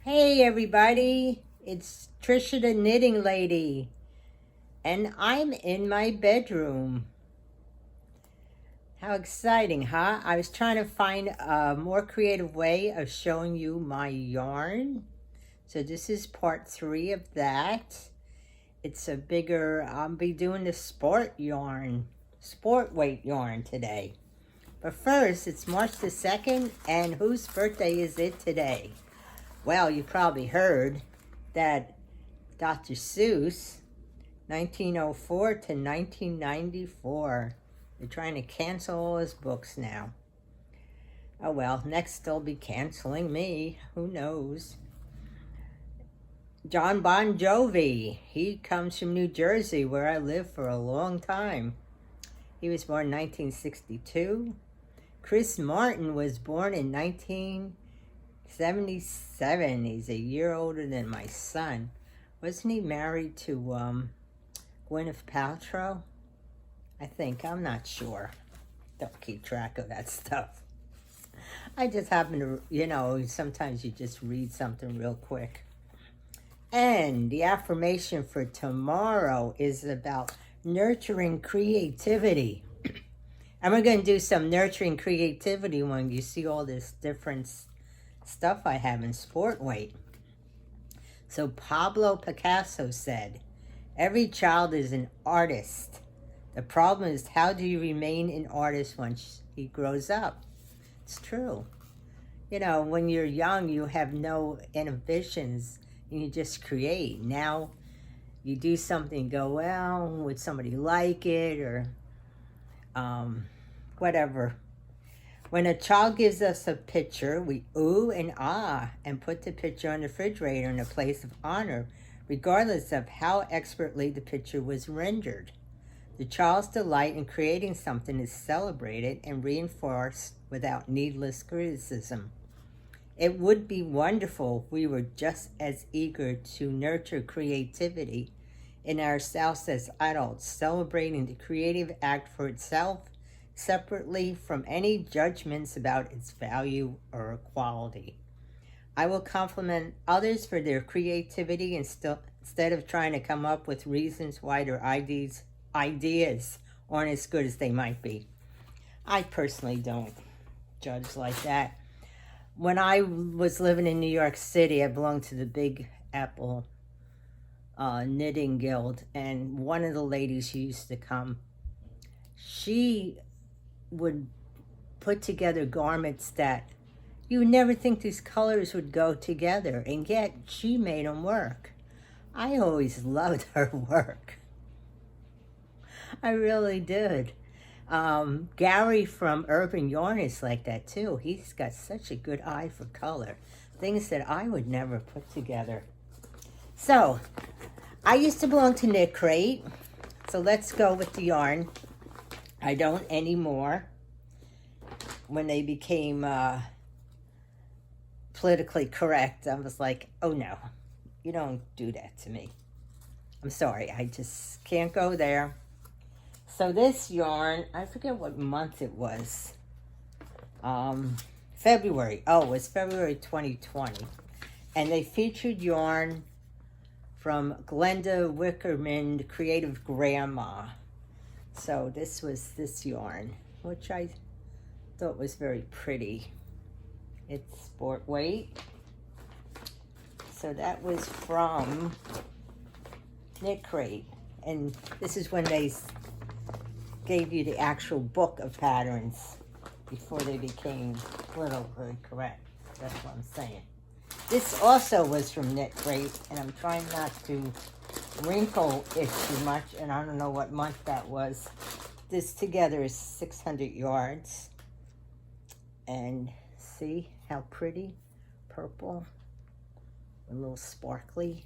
Hey everybody, it's Trisha the Knitting Lady, and I'm in my bedroom. How exciting, huh? I was trying to find a more creative way of showing you my yarn. So this is part 3 of that. It's a bigger, I'll be doing the sport weight yarn today. But first, it's March the 2nd, and whose birthday is it today? Well, you probably heard that Dr. Seuss, 1904 to 1994, they're trying to cancel all his books now. Oh well, next they'll be canceling me. Who knows? John Bon Jovi, he comes from New Jersey, where I lived for a long time. He was born in 1962. Chris Martin was born in 1977. He's a year older than my son. Wasn't he married to Gwyneth Paltrow? I think. I'm not sure. Don't keep track of that stuff. I just happen to, sometimes you just read something real quick. And the affirmation for tomorrow is about nurturing creativity. And we're going to do some nurturing creativity when you see all this different stuff I have in sport weight. So Pablo Picasso said, every child is an artist. The problem is, how do you remain an artist once he grows up? It's true. When you're young, you have no inhibitions and you just create. Now you do something, go, well, would somebody like it, or whatever. When a child gives us a picture, we ooh and ah and put the picture on the refrigerator in a place of honor, regardless of how expertly the picture was rendered. The child's delight in creating something is celebrated and reinforced without needless criticism. It would be wonderful if we were just as eager to nurture creativity in ourselves as adults, celebrating the creative act for itself, separately from any judgments about its value or quality. I will compliment others for their creativity instead of trying to come up with reasons why their ideas aren't as good as they might be. I personally don't judge like that. When I was living in New York City, I belonged to the Big Apple Knitting Guild, and one of the ladies who used to come, she would put together garments that you would never think these colors would go together, and yet she made them work. I always loved her work. I really did. Gary from Urban Yarn is like that too. He's got such a good eye for color. Things that I would never put together. So, I used to belong to Knit Crate. So let's go with the yarn. I don't anymore. When they became politically correct, I was like, oh no, you don't do that to me. I'm sorry, I just can't go there. So this yarn, I forget what month it was. February. Oh, it was February 2020. And they featured yarn from Glenda Wickerman, Creative Grandma. So this was this yarn, which I thought was very pretty. It's sport weight. So that was from Knit Crate. And this is when they gave you the actual book of patterns before they became politically correct. That's what I'm saying. This also was from Knit Crate, and I'm trying not to wrinkle it too much, and I don't know what month that was. This together is 600 yards. And see how pretty? Purple. A little sparkly.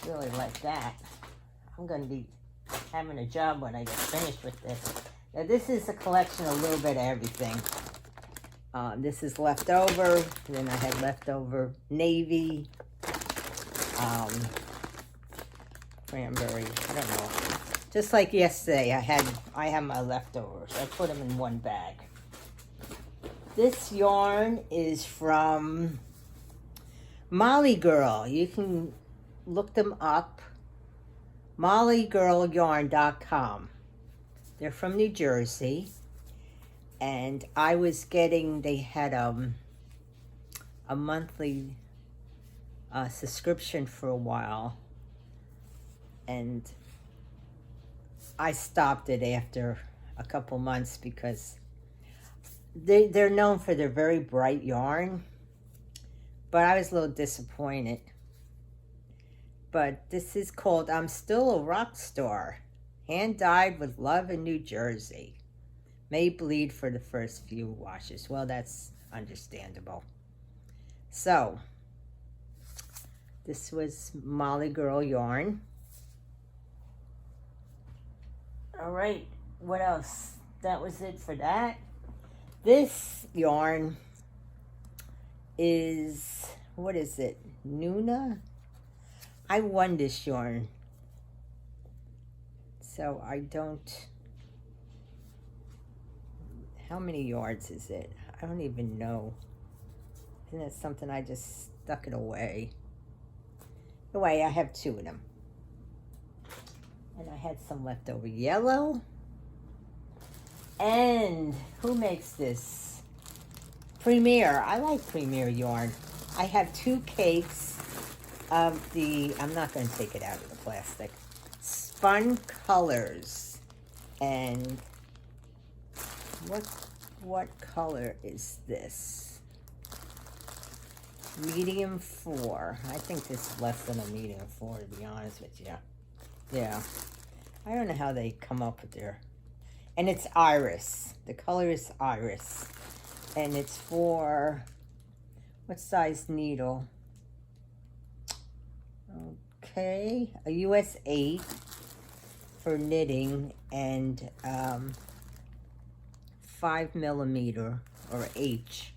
Really like that. I'm going to be having a job when I get finished with this. Now this is a collection of a little bit of everything. This is leftover. Then I had leftover navy, cranberry. I don't know. Just like yesterday, I have my leftovers. I put them in one bag. This yarn is from Molly Girl. You can look them up. mollygirlyarn.com. They're from New Jersey. And I was getting, they had a monthly subscription for a while. And I stopped it after a couple months because they're known for their very bright yarn. But I was a little disappointed. But this is called I'm Still a Rock Star. Hand dyed with love in New Jersey. May bleed for the first few washes. Well, that's understandable. So, this was Molly Girl yarn. All right, what else? That was it for that. This yarn is, what is it? Nuna? I won this yarn. So I don't, how many yards is it? I don't even know. Isn't it something I just stuck it away? Anyway, I have 2 of them. And I had some leftover yellow. And who makes this? Premier. I like Premier yarn. I have 2 cakes of the, I'm not going to take it out of the plastic, Spun Colors. And what color is this? Medium 4. I think this is less than a medium 4, to be honest with you. Yeah. I don't know how they come up with their... And it's iris. The color is iris. And it's for... What size needle? Okay. A US 8 for knitting. And 5 millimeter or H.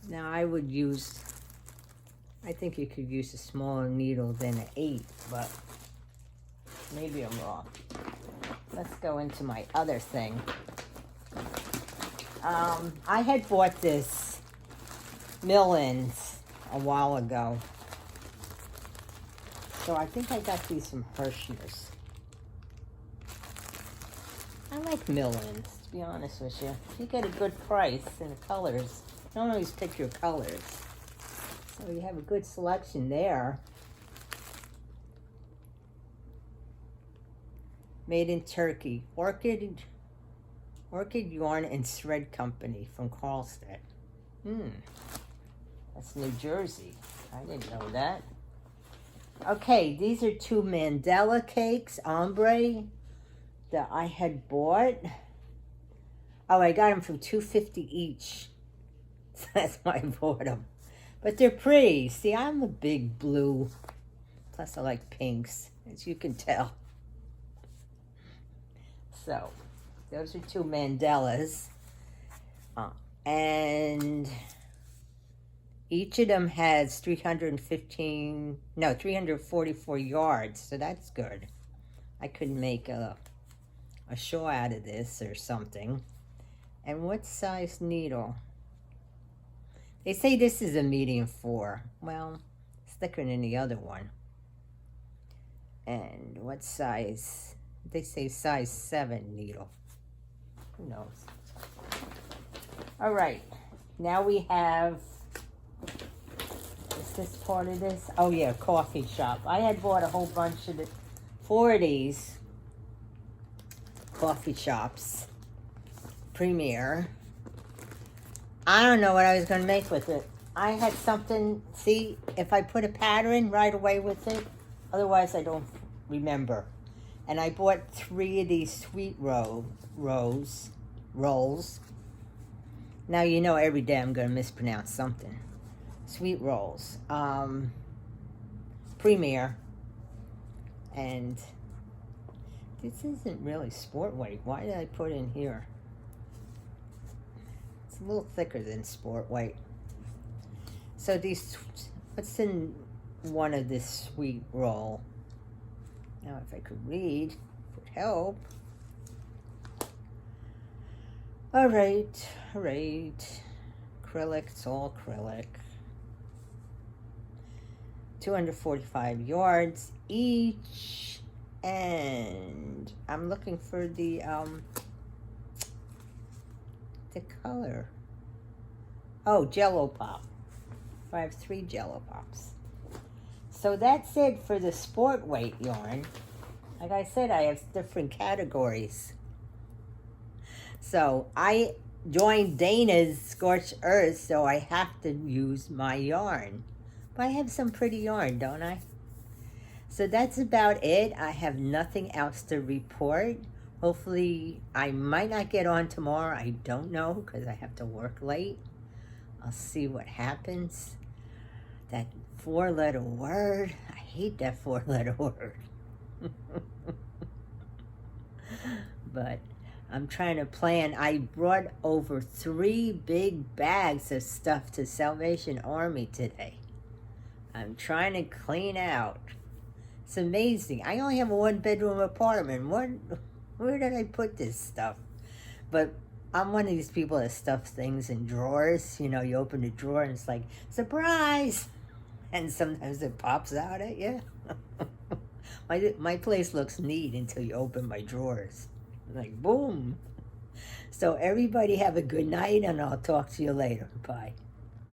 Now I would use... I think you could use a smaller needle than an 8, but... Maybe I'm wrong. Let's go into my other thing. I had bought this Millens a while ago. So I think I got these from Hirschner's. I like Millens, to be honest with you. If you get a good price and the colors, don't always pick your colors. So you have a good selection there. Made in Turkey. Orchid Yarn and Thread Company from Carlstadt. That's New Jersey. I didn't know that. Okay, these are 2 Mandela cakes, ombre, that I had bought. Oh, I got them for $2.50 each. So that's why I bought them. But they're pretty. See, I'm a big blue. Plus I like pinks, as you can tell. So, those are 2 Mandelas. And each of them has 344 yards. So that's good. I could make a shawl out of this or something. And what size needle? They say this is a medium 4. Well, it's thicker than the other one. And what size? They say size 7 needle. Who knows? All right. Now we have... Is this part of this? Oh, yeah, coffee shop. I had bought a whole bunch of 4 of these coffee shops. Premier. I don't know what I was going to make with it. I had something... See, if I put a pattern right away with it, otherwise I don't remember. And I bought 3 of these sweet rolls. Now you know every day I'm going to mispronounce something. Sweet rolls. Premier. And this isn't really sport weight. Why did I put it in here? It's a little thicker than sport weight. So these, what's in one of this sweet roll? Now, if I could read, it would help. All right. Acrylic, it's all acrylic. 245 yards each. And I'm looking for the color. Oh, Jello Pop. I have 3 Jello Pops. So that's it for the sport weight yarn. Like I said, I have different categories. So I joined Dana's Scorched Earth, so I have to use my yarn. But I have some pretty yarn, don't I? So that's about it. I have nothing else to report. Hopefully, I might not get on tomorrow. I don't know because I have to work late. I'll see what happens. That 4-letter word. I hate that 4-letter word. But I'm trying to plan. I brought over 3 big bags of stuff to Salvation Army today. I'm trying to clean out. It's amazing. I only have a 1-bedroom apartment. Where did I put this stuff? But I'm one of these people that stuffs things in drawers. You know, you open the drawer and it's like, surprise! And sometimes it pops out at you. My place looks neat until you open my drawers. Like, boom. So everybody have a good night, and I'll talk to you later. Bye.